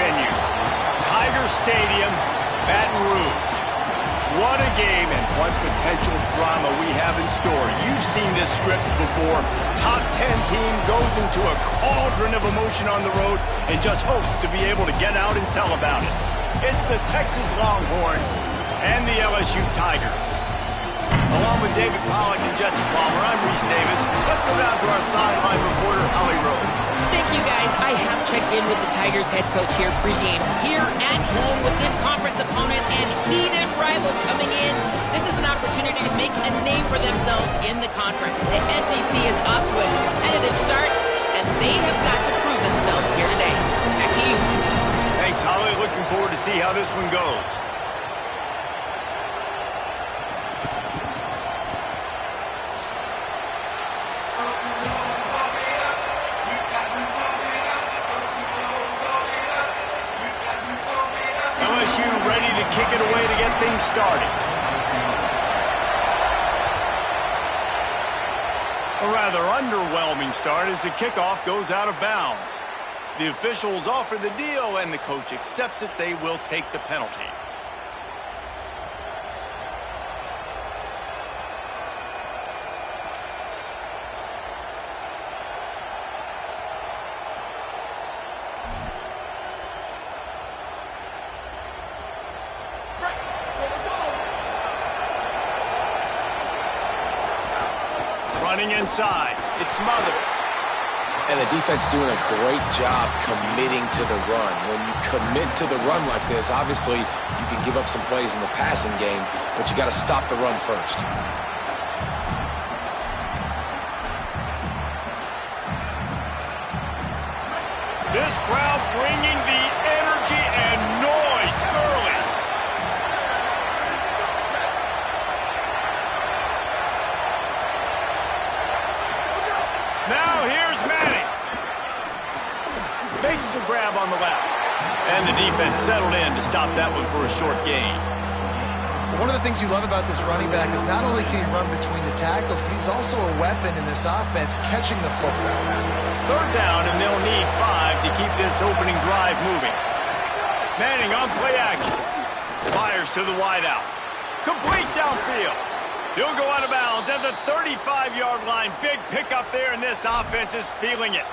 venue. Tiger Stadium, Baton Rouge. What a game and what potential drama we have in store. You've seen this script before. Top 10 team goes into a cauldron of emotion on the road and just hopes to be able to get out and tell about it. It's the Texas Longhorns and the LSU Tigers. Along with David Pollack and Jesse Palmer, I'm Reese Davis. Let's go down to our sideline reporter, Holly Rowe. Thank you, guys. I have checked in with the Tigers head coach here pregame. Here at home with this conference opponent and heated rival coming in, this is an opportunity to make a name for themselves in the conference. The SEC is off to a competitive start, and they have got to prove themselves here today. Back to you. Thanks, Holly. Looking forward to see how this one goes. LSU ready to kick it away to get things started. A rather underwhelming start as the kickoff goes out of bounds. The officials offer the deal and the coach accepts it. They will take the penalty. Running inside, it's Smothers. And the defense doing a great job committing to the run. When you commit to the run like this, obviously you can give up some plays in the passing game, but you got to stop the run first. This crowd bringing the energy and noise early. Now here's Manning. Makes a grab on the left. And the defense settled in to stop that one for a short gain. One of the things you love about this running back is not only can he run between the tackles, but he's also a weapon in this offense catching the football. Third down, and they'll need 5 to keep this opening drive moving. Manning on play action. Fires to the wideout. Complete downfield. He'll go out of bounds at the 35-yard line. Big pickup there, and this offense is feeling it.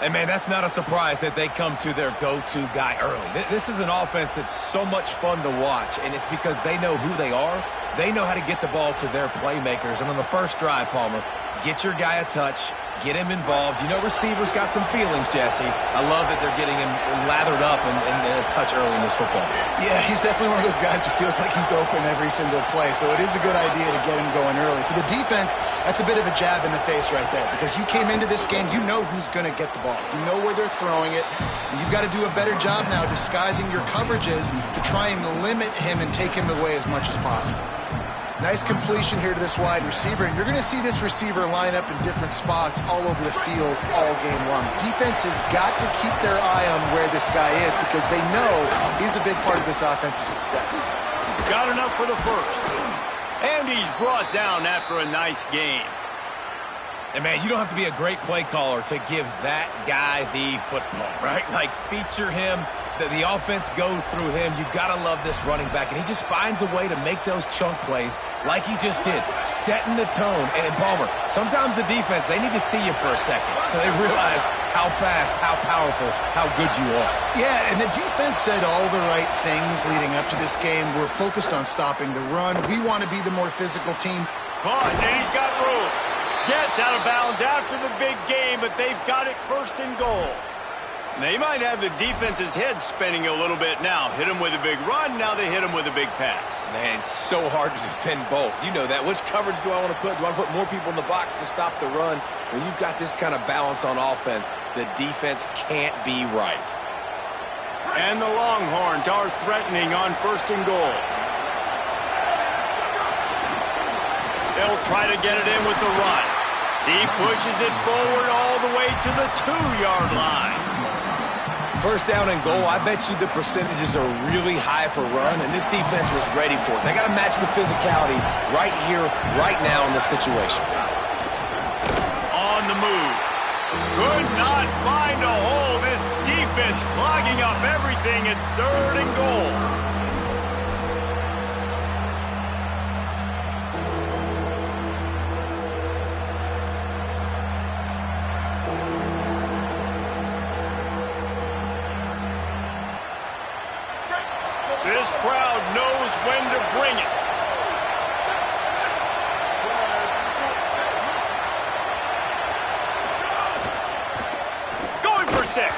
And, man, that's not a surprise that they come to their go-to guy early. This is an offense that's so much fun to watch, and it's because they know who they are. They know how to get the ball to their playmakers. And on the first drive, Palmer, get your guy a touch, get him involved. You know receivers got some feelings, Jesse. I love that they're getting him lathered up and a touch early in this football game. Yeah, he's definitely one of those guys who feels like he's open every single play, so it is a good idea to get him going early. For the defense, that's a bit of a jab in the face right there because you came into this game, you know who's going to get the ball. You know where they're throwing it, and you've got to do a better job now disguising your coverages to try and limit him and take him away as much as possible. Nice completion here to this wide receiver, and you're going to see this receiver line up in different spots all over the field all game long. Defense has got to keep their eye on where this guy is because they know he's a big part of this offense's success. Got enough for the first. And he's brought down after a nice game. And, man, you don't have to be a great play caller to give that guy the football, right? Like, feature him. The offense goes through him. You've got to love this running back. And he just finds a way to make those chunk plays like he just did, setting the tone. And, Palmer, sometimes the defense, they need to see you for a second so they realize how fast, how powerful, how good you are. Yeah, and the defense said all the right things leading up to this game. We're focused on stopping the run. We want to be the more physical team. Caught, and he's got room. Gets out of bounds after the big game, but they've got it first and goal. They might have the defense's head spinning a little bit now. Hit him with a big run, now they hit him with a big pass. Man, it's so hard to defend both. You know that. Which coverage do I want to put? Do I want to put more people in the box to stop the run? When you've got this kind of balance on offense, the defense can't be right. And the Longhorns are threatening on first and goal. They'll try to get it in with the run. He pushes it forward all the way to the 2-yard line. First down and goal, I bet you the percentages are really high for run, and this defense was ready for it. They got to match the physicality right here, right now in this situation. On the move. Could not find a hole. This defense defense clogging up everything. It's 3rd and goal. This crowd knows when to bring it. Going for 6.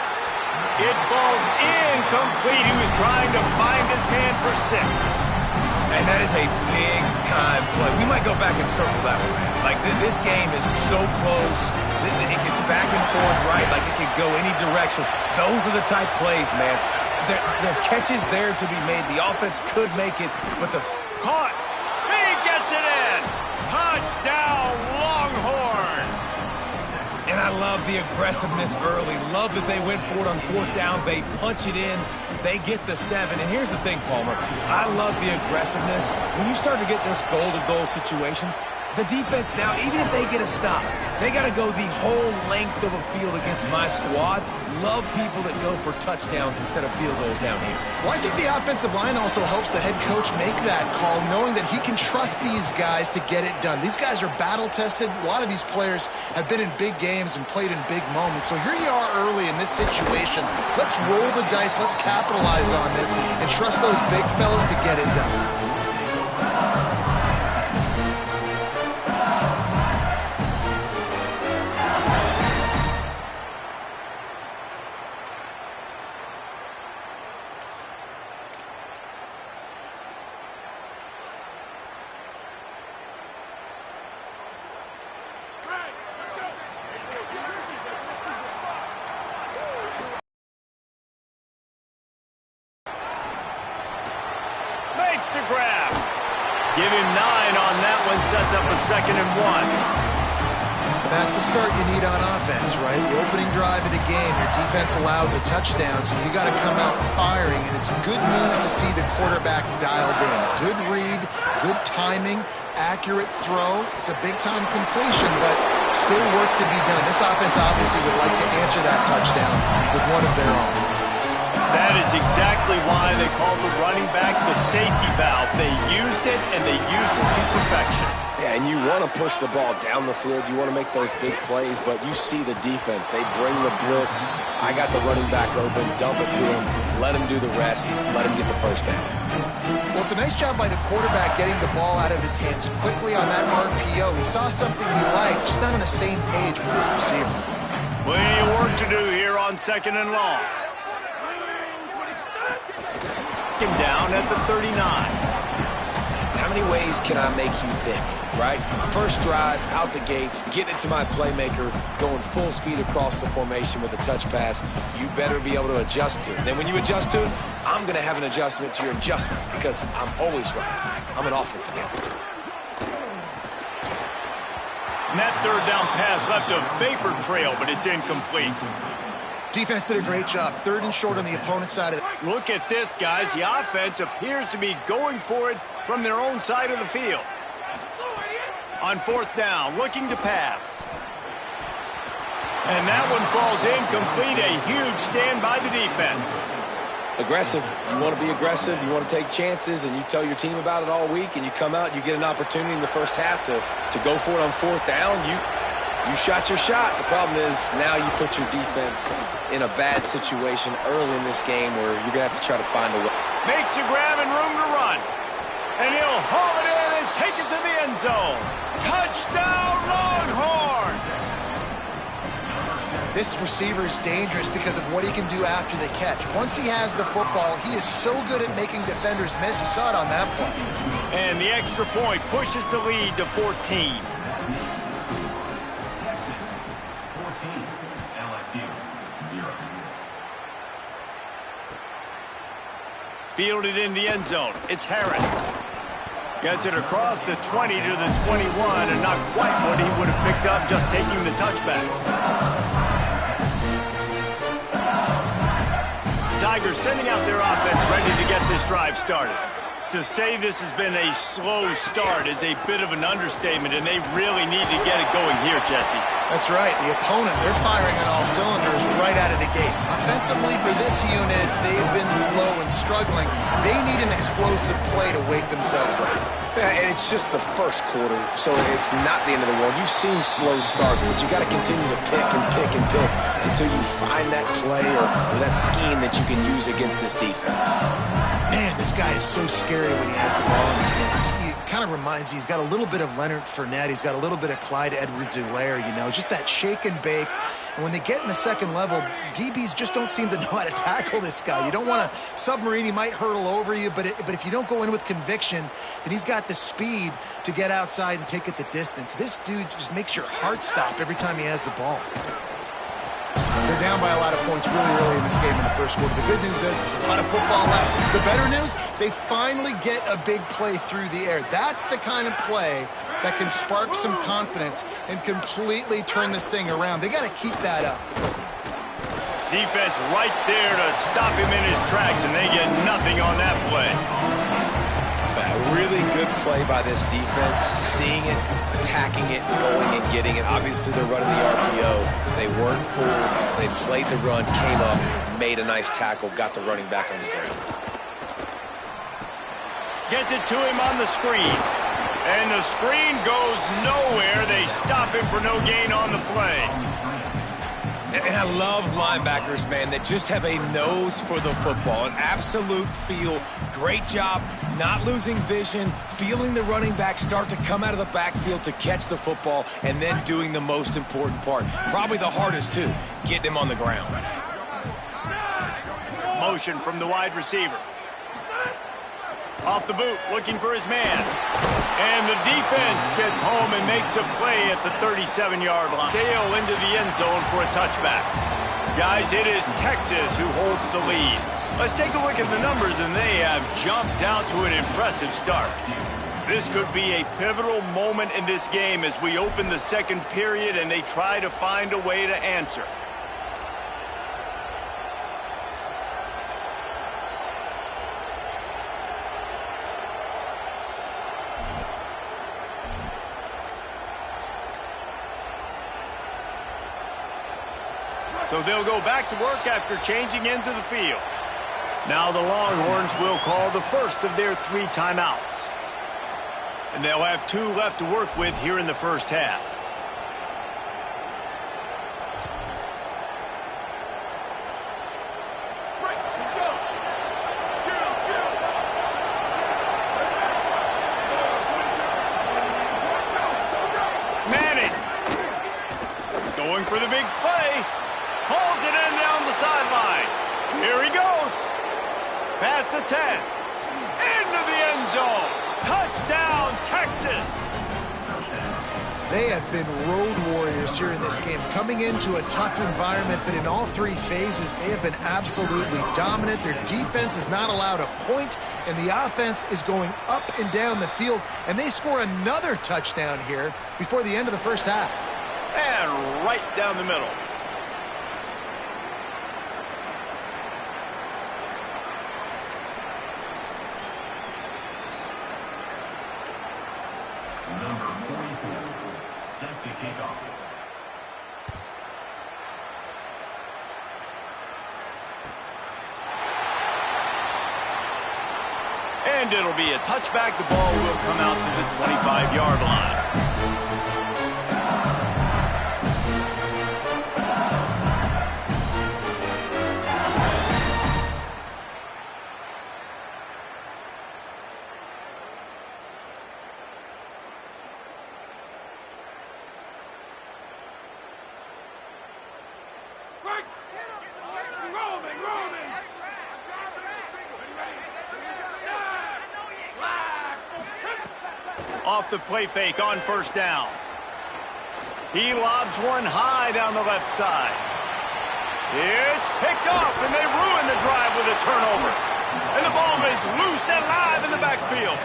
It falls incomplete. He was trying to find his man for 6. And that is a big-time play. We might go back and circle that one, man. Like, this game is so close. It gets back and forth, right? Like, it could go any direction. Those are the type plays, man. The catch is there to be made. The offense could make it, but the... Caught. He gets it in. Touchdown, Longhorn. And I love the aggressiveness early. Love that they went for it on 4th down. They punch it in. They get the 7. And here's the thing, Palmer. I love the aggressiveness. When you start to get those goal-to-goal situations, the defense now, even if they get a stop, they got to go the whole length of a field against my squad. Love people that go for touchdowns instead of field goals down here. Well, I think the offensive line also helps the head coach make that call, knowing that he can trust these guys to get it done. These guys are battle-tested. A lot of these players have been in big games and played in big moments. So here you are early in this situation. Let's roll the dice. Let's capitalize on this and trust those big fellas to get it done. Makes the grab. Give him 9 on that one. Sets up a 2nd and 1. That's the start you need on offense, right? The opening drive of the game, your defense allows a touchdown, so you got to come out firing, and it's good news to see the quarterback dialed in. Good read, good timing, accurate throw. It's a big-time completion, but still work to be done. This offense obviously would like to answer that touchdown with one of their own. That is exactly why they called the running back the safety valve. They used it, and they used it to perfection. Yeah, and you want to push the ball down the field. You want to make those big plays, but you see the defense. They bring the blitz. I got the running back open, dump it to him, let him do the rest, let him get the 1st down. Well, it's a nice job by the quarterback getting the ball out of his hands quickly on that RPO. He saw something he liked, just not on the same page with his receiver. Plenty of work to do here on 2nd and long. Him down at the 39. How many ways can I make you think, right? First drive, out the gates, get it to my playmaker, going full speed across the formation with a touch pass. You better be able to adjust to it. Then when you adjust to it, I'm going to have an adjustment to your adjustment because I'm always right. I'm an offensive guy. And that 3rd down pass left a vapor trail, but it's incomplete. Defense did a great job. 3rd and short on the opponent's side of it. Look at this, guys. The offense appears to be going for it from their own side of the field. On 4th down, looking to pass. And that one falls incomplete. A huge stand by the defense. Aggressive. You want to be aggressive. You want to take chances, and you tell your team about it all week, and you come out, you get an opportunity in the first half to go for it on 4th down. You shot your shot. The problem is now you put your defense in a bad situation early in this game where you're going to have to try to find a way. Makes a grab and room to run. And he'll haul it in and take it to the end zone. Touchdown, Longhorn! This receiver is dangerous because of what he can do after the catch. Once he has the football, he is so good at making defenders miss. You saw it on that play. And the extra point pushes the lead to 14. Fielded in the end zone. It's Harris. Gets it across the 20 to the 21, and not quite what he would have picked up just taking the touchback. Tigers sending out their offense ready to get this drive started. To say this has been a slow start is a bit of an understatement, and they really need to get it going here, Jesse. That's right. The opponent, they're firing on all cylinders right out of the gate. Offensively, for this unit, they've been slow and struggling. They need an explosive play to wake themselves up. Yeah, and it's just the first quarter, so it's not the end of the world. You've seen slow starts, but you got to continue to pick and pick and pick until you find that play or that scheme that you can use against this defense. Man, this guy is so scary when he has the ball in his hands. He kind of reminds me, he's got a little bit of Leonard Fournette. He's got a little bit of Clyde Edwards-Helaire, you know, just that shake and bake. And when they get in the second level, DBs just don't seem to know how to tackle this guy. You don't want to submarine. He might hurtle over you, but if you don't go in with conviction, then he's got the speed to get outside and take it the distance. This dude just makes your heart stop every time he has the ball. They're down by a lot of points really early in this game in the first quarter. The good news is there's a lot of football left. The better news, they finally get a big play through the air. That's the kind of play that can spark some confidence and completely turn this thing around. They got to keep that up. Defense right there to stop him in his tracks, and they get nothing on that play. A really good play by this defense, seeing it, attacking it, going and getting it. Obviously, they're running the RPO. They weren't fooled. They played the run, came up, made a nice tackle, got the running back on the ground. Gets it to him on the screen. And the screen goes nowhere. They stop him for no gain on the play. And I love linebackers, man, that just have a nose for the football, an absolute feel. Great job not losing vision, feeling the running back start to come out of the backfield to catch the football, and then doing the most important part. Probably the hardest, too, getting him on the ground. Motion from the wide receiver. Off the boot, looking for his man. And the defense gets home and makes a play at the 37-yard line. Sail into the end zone for a touchback. Guys, it is Texas who holds the lead. Let's take a look at the numbers, and they have jumped out to an impressive start. This could be a pivotal moment in this game as we open the second period and they try to find a way to answer. So they'll go back to work after changing into the field. Now the Longhorns will call the first of their 3 timeouts. And they'll have 2 left to work with here in the first half. Manning going for the big play. Pulls it in down the sideline. Here he goes. Past the 10. Into the end zone. Touchdown, Texas. They have been road warriors here in this game, coming into a tough environment, but in all 3 phases, they have been absolutely dominant. Their defense is not allowed a point, and the offense is going up and down the field, and they score another touchdown here before the end of the first half. And right down the middle. Number 44, set to kick off. And it'll be a touchback. The ball will come out to the 25-yard line. Off the play fake on first down. He lobs one high down the left side. It's picked off, and they ruin the drive with a turnover. And the ball is loose and live in the backfield.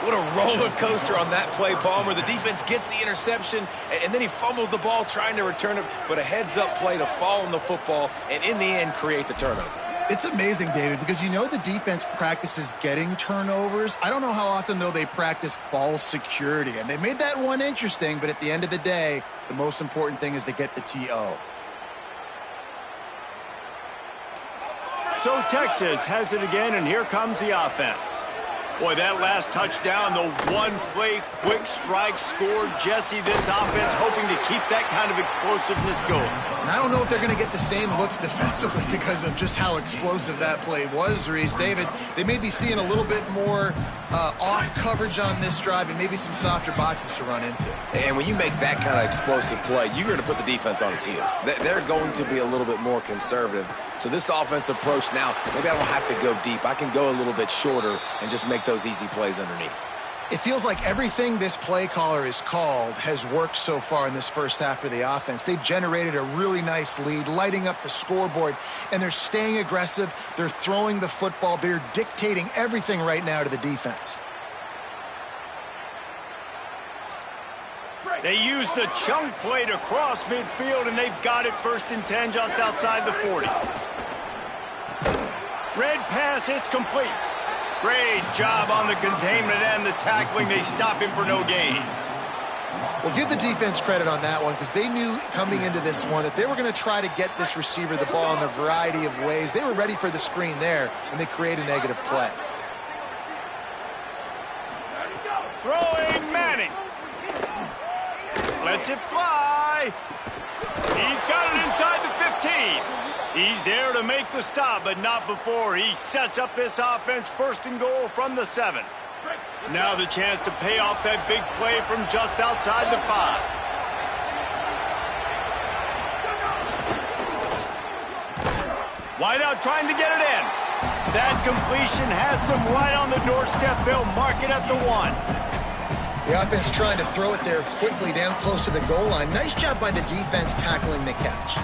What a roller coaster on that play, Palmer. The defense gets the interception, and then he fumbles the ball trying to return it, but a heads-up play to fall on the football, and in the end, create the turnover. It's amazing, David, because you know the defense practices getting turnovers. I don't know how often, though, they practice ball security. And they made that one interesting, but at the end of the day, the most important thing is to get the TO. So Texas has it again, and here comes the offense. Boy, that last touchdown, the one-play quick strike scored. Jesse, this offense hoping to keep that kind of explosiveness going. And I don't know if they're going to get the same looks defensively because of just how explosive that play was, Reese. David, they may be seeing a little bit more off coverage on this drive and maybe some softer boxes to run into. And when you make that kind of explosive play, you're going to put the defense on its heels. They're going to be a little bit more conservative. So this offensive approach now, maybe I don't have to go deep. I can go a little bit shorter and just make those easy plays underneath. It feels like everything this play caller has called has worked so far in this first half for the offense. They've generated a really nice lead, lighting up the scoreboard, and they're staying aggressive. They're throwing the football. They're dictating everything right now to the defense. They use the chunk play to cross midfield, and they've got it 1st and 10 just outside the 40. Red pass, it's complete. Great job on the containment and the tackling. They stop him for no gain. Well, give the defense credit on that one because they knew coming into this one that they were going to try to get this receiver the ball in a variety of ways. They were ready for the screen there, and they create a negative play. Throwing Manning. Lets it fly. He's got it inside the 15. He's there to make the stop, but not before he sets up this offense 1st and goal from the 7. Now the chance to pay off that big play from just outside the 5. Wide out trying to get it in. That completion has them right on the doorstep. They'll mark it at the 1. The offense trying to throw it there quickly down close to the goal line. Nice job by the defense tackling the catch.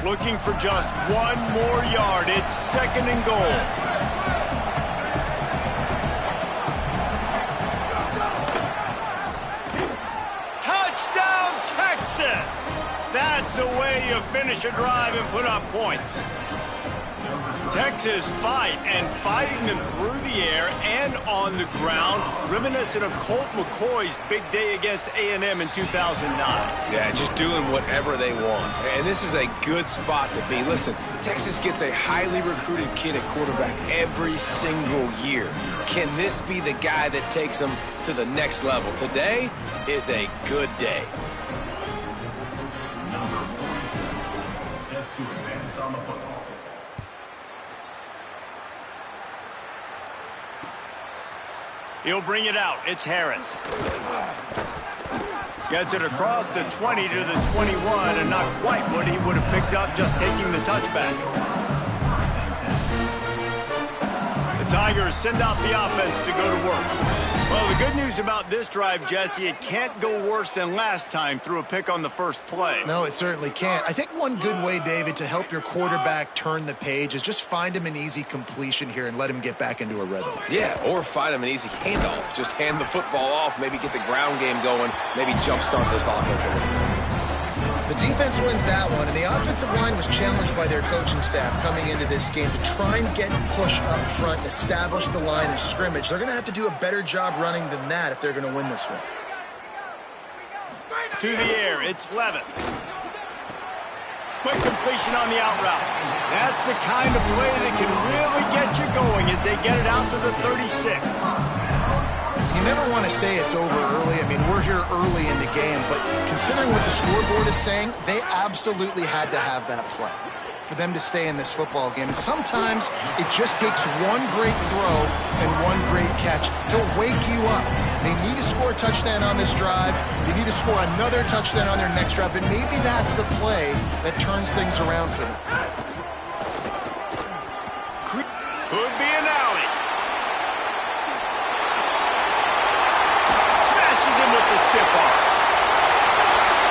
Looking for just one more yard. It's 2nd and goal. Touchdown, Texas! That's the way you finish a drive and put up points. Texas fighting them through the air and on the ground, reminiscent of Colt McCoy's big day against A&M in 2009. Yeah, just doing whatever they want. And this is a good spot to be. Listen, Texas gets a highly recruited kid at quarterback every single year. Can this be the guy that takes them to the next level? Today is a good day. Number 44, set to advance on the football. He'll bring it out. It's Harris. Gets it across the 20 to the 21, and not quite what he would have picked up just taking the touchback. The Tigers send out the offense to go to work. Well, the good news about this drive, Jesse, it can't go worse than last time through a pick on the first play. No, it certainly can't. I think one good way, David, to help your quarterback turn the page is just find him an easy completion here and let him get back into a rhythm. Yeah, or find him an easy handoff. Just hand the football off, maybe get the ground game going, maybe jumpstart this offense a little bit. The defense wins that one, and the offensive line was challenged by their coaching staff coming into this game to try and get push up front and establish the line of scrimmage. They're going to have to do a better job running than that if they're going to win this one. To the air, it's Levitt. Quick completion on the out route. That's the kind of play that can really get you going as they get it out to the 36. You never want to say it's over early. I mean, we're here early in the game, but considering what the scoreboard is saying, they absolutely had to have that play for them to stay in this football game. And sometimes it just takes one great throw and one great catch to wake you up. They need to score a touchdown on this drive. They need to score another touchdown on their next drive, and maybe that's the play that turns things around for them. Could be an alley. With the stiff arm.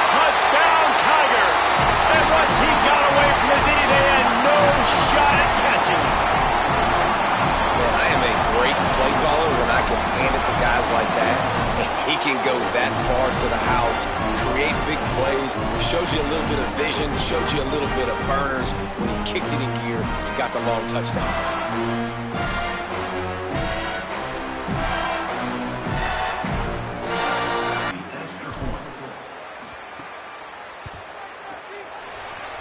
Touchdown, Tiger. And once he got away from the D, they had no shot at catching him. Man, I am a great play caller when I can hand it to guys like that. He can go that far to the house, create big plays, showed you a little bit of vision, showed you a little bit of burners. When he kicked it in gear, he got the long touchdown.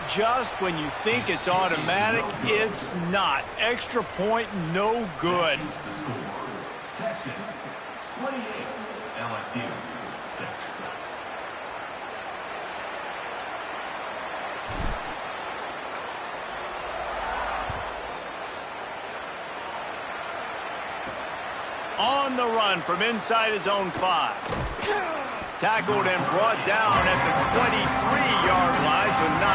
Just when you think it's automatic, it's not. Extra point, no good. The score, Texas 28, LSU 6. On the run from inside his own 5. Tackled and brought down at the 23-yard line, so not